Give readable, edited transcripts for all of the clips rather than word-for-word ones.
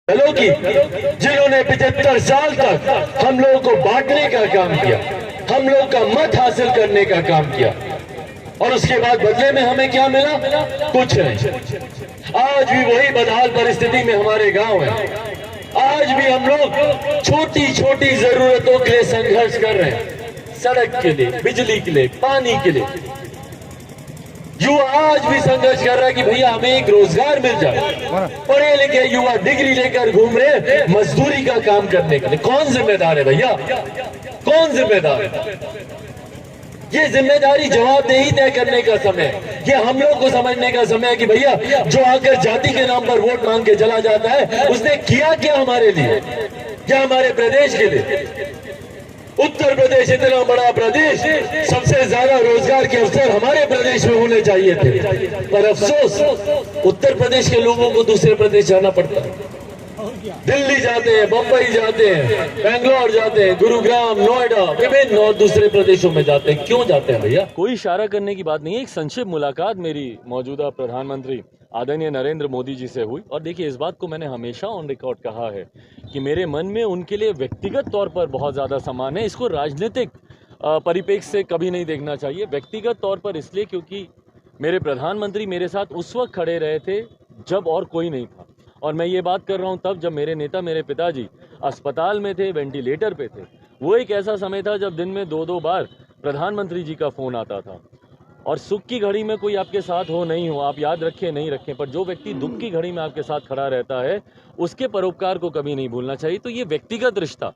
दलों की, जिन्होंने 75 साल तक हम लोगों को बांटने का काम किया, हम लोग का मत हासिल करने का काम किया, और उसके बाद बदले में हमें क्या मिला? कुछ नहीं। आज भी वही बदहाल परिस्थिति में हमारे गांव है। आज भी हम लोग छोटी छोटी जरूरतों के लिए संघर्ष कर रहे हैं, सड़क के लिए, बिजली के लिए, पानी के लिए। युवा आज भी संघर्ष कर रहा है कि भैया हमें एक रोजगार मिल जाए। पढ़े लिखे युवा डिग्री लेकर घूम रहे मजदूरी का काम करने के लिए। कौन जिम्मेदार है भैया? कौन जिम्मेदार है? ये जिम्मेदारी जवाबदेही तय करने का समय, ये हम लोग को समझने का समय है कि भैया जो आकर जाति के नाम पर वोट मांग के चला जाता है, उसने किया क्या हमारे लिए, क्या हमारे प्रदेश के लिए? उत्तर प्रदेश इतना बड़ा प्रदेश, सबसे ज्यादा रोजगार के अवसर हमारे प्रदेश में होने चाहिए थे, पर अफसोस उत्तर प्रदेश के लोगों को दूसरे प्रदेश जाना पड़ता है। दिल्ली जाते हैं, बंबई जाते हैं, बेंगलोर जाते हैं, गुरुग्राम, नोएडा, विभिन्न और दूसरे प्रदेशों में जाते हैं। क्यों जाते हैं भैया? कोई इशारा करने की बात नहीं है। एक संक्षिप्त मुलाकात मेरी मौजूदा प्रधानमंत्री आदरणीय नरेंद्र मोदी जी से हुई, और देखिए इस बात को मैंने हमेशा ऑन रिकॉर्ड कहा है कि मेरे मन में उनके लिए व्यक्तिगत तौर पर बहुत ज़्यादा सम्मान है। इसको राजनीतिक परिप्रेक्ष्य से कभी नहीं देखना चाहिए। व्यक्तिगत तौर पर इसलिए क्योंकि मेरे प्रधानमंत्री मेरे साथ उस वक्त खड़े रहे थे जब और कोई नहीं था, और मैं ये बात कर रहा हूँ तब जब मेरे नेता, मेरे पिताजी अस्पताल में थे, वेंटिलेटर पे थे। वो एक ऐसा समय था जब दिन में 2-2 बार प्रधानमंत्री जी का फ़ोन आता था। और सुख की घड़ी में कोई आपके साथ हो नहीं हो, आप याद रखें नहीं रखें, पर जो व्यक्ति दुख की घड़ी में आपके साथ खड़ा रहता है, उसके परोपकार को कभी नहीं भूलना चाहिए। तो ये व्यक्तिगत रिश्ता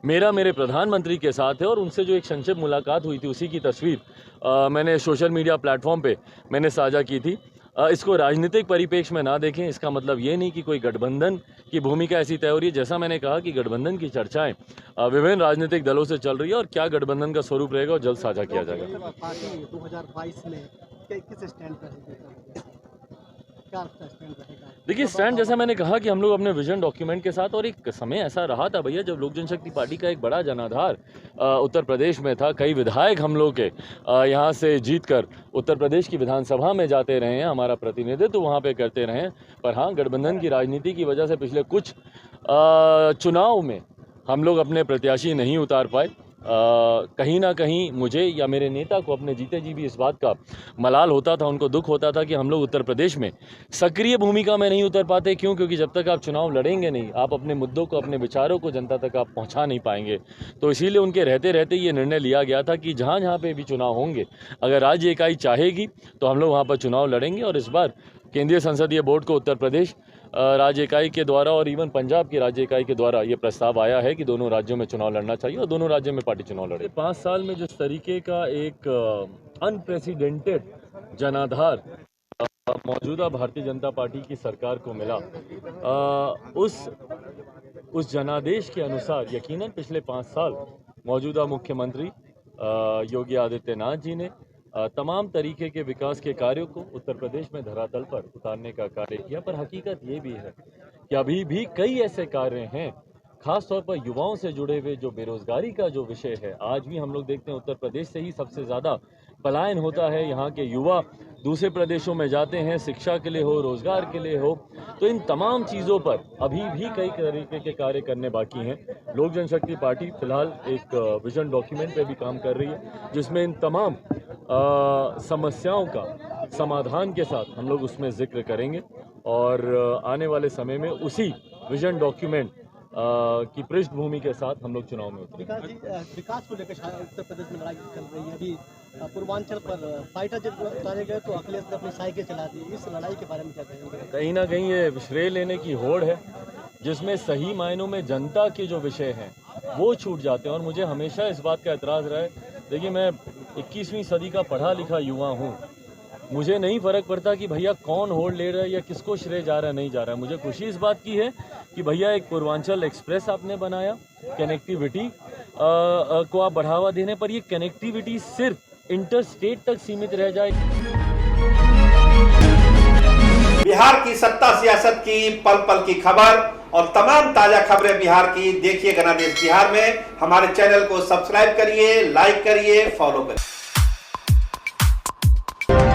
मेरा मेरे प्रधानमंत्री के साथ है, और उनसे जो एक संक्षिप्त मुलाकात हुई थी उसी की तस्वीर मैंने सोशल मीडिया प्लेटफॉर्म पे मैंने साझा की थी। इसको राजनीतिक परिप्रेक्ष्य में ना देखें। इसका मतलब ये नहीं कि कोई गठबंधन की भूमिका ऐसी तय हो रही है। जैसा मैंने कहा कि गठबंधन की चर्चाएं विभिन्न राजनीतिक दलों से चल रही है, और क्या गठबंधन का स्वरूप रहेगा और जल्द साझा किया जाएगा। पार्टी 2022 में किस स्टैंड पर है? देखिए स्टैंड, जैसा मैंने कहा कि हम लोग अपने विजन डॉक्यूमेंट के साथ, और एक समय ऐसा रहा था भैया जब लोक जनशक्ति पार्टी का एक बड़ा जनाधार उत्तर प्रदेश में था। कई विधायक हम लोग के यहाँ से जीतकर उत्तर प्रदेश की विधानसभा में जाते रहे हैं, हमारा प्रतिनिधित्व वहाँ पे करते रहे हैं। पर हाँ, गठबंधन की राजनीति की वजह से पिछले कुछ चुनाव में हम लोग अपने प्रत्याशी नहीं उतार पाए। कहीं ना कहीं मुझे या मेरे नेता को अपने जीते जी भी इस बात का मलाल होता था, उनको दुख होता था कि हम लोग उत्तर प्रदेश में सक्रिय भूमिका में नहीं उतर पाते। क्यों? क्योंकि जब तक आप चुनाव लड़ेंगे नहीं, आप अपने मुद्दों को, अपने विचारों को जनता तक आप पहुंचा नहीं पाएंगे। तो इसीलिए उनके रहते रहते ये निर्णय लिया गया था कि जहाँ जहाँ पे भी चुनाव होंगे, अगर राज्य इकाई चाहेगी तो हम लोग वहाँ पर चुनाव लड़ेंगे। और इस बार केंद्रीय संसदीय बोर्ड को उत्तर प्रदेश राज्य इकाई के द्वारा और इवन पंजाब की राज्य इकाई के द्वारा ये प्रस्ताव आया है कि दोनों राज्यों में चुनाव लड़ना चाहिए, और दोनों राज्यों में पार्टी चुनाव लड़े। 5 साल में जिस तरीके का एक अनप्रेसिडेंटेड जनाधार मौजूदा भारतीय जनता पार्टी की सरकार को मिला, उस जनादेश के अनुसार यकीनन पिछले 5 साल मौजूदा मुख्यमंत्री योगी आदित्यनाथ जी ने तमाम तरीके के विकास के कार्यों को उत्तर प्रदेश में धरातल पर उतारने का कार्य किया। पर हकीकत ये भी है कि अभी भी कई ऐसे कार्य हैं, खास तौर पर युवाओं से जुड़े हुए, जो बेरोजगारी का जो विषय है। आज भी हम लोग देखते हैं उत्तर प्रदेश से ही सबसे ज़्यादा पलायन होता है। यहाँ के युवा दूसरे प्रदेशों में जाते हैं, शिक्षा के लिए हो, रोजगार के लिए हो। तो इन तमाम चीज़ों पर अभी भी कई तरीके के कार्य करने बाकी हैं। लोक जनशक्ति पार्टी फिलहाल एक विजन डॉक्यूमेंट पे भी काम कर रही है, जिसमें इन तमाम समस्याओं का समाधान के साथ हम लोग उसमें जिक्र करेंगे, और आने वाले समय में उसी विजन डॉक्यूमेंट की पृष्ठभूमि के साथ हम लोग चुनाव में उतरेंगे। विकास को लेकर उत्तर प्रदेश में लड़ाई चल रही है। अभी पूर्वांचल पर फाइटर जब उतारे गए तो अखिलेश ने अपनी साइकिल चला दी। इस लड़ाई के बारे में क्या कहेंगे? कहीं ना कहीं ये श्रेय लेने की होड़ है, जिसमें सही मायनों में जनता के जो विषय हैं वो छूट जाते हैं। और मुझे हमेशा इस बात का एतराज़ रहा है, देखिए मैं 21वीं सदी का पढ़ा लिखा युवा हूँ, मुझे नहीं फ़र्क पड़ता कि भैया कौन होड़ ले रहा है या किसको श्रेय जा रहा है, नहीं जा रहा है। मुझे खुशी इस बात की है कि भैया एक पूर्वांचल एक्सप्रेस आपने बनाया, कनेक्टिविटी को आप बढ़ावा देने पर, ये कनेक्टिविटी सिर्फ इंटर स्टेट तक सीमित रह जाए। बिहार की सत्ता सियासत की पल पल की खबर और तमाम ताजा खबरें बिहार की देखिए गणादेश बिहार में। हमारे चैनल को सब्सक्राइब करिए, लाइक करिए, फॉलो करिए।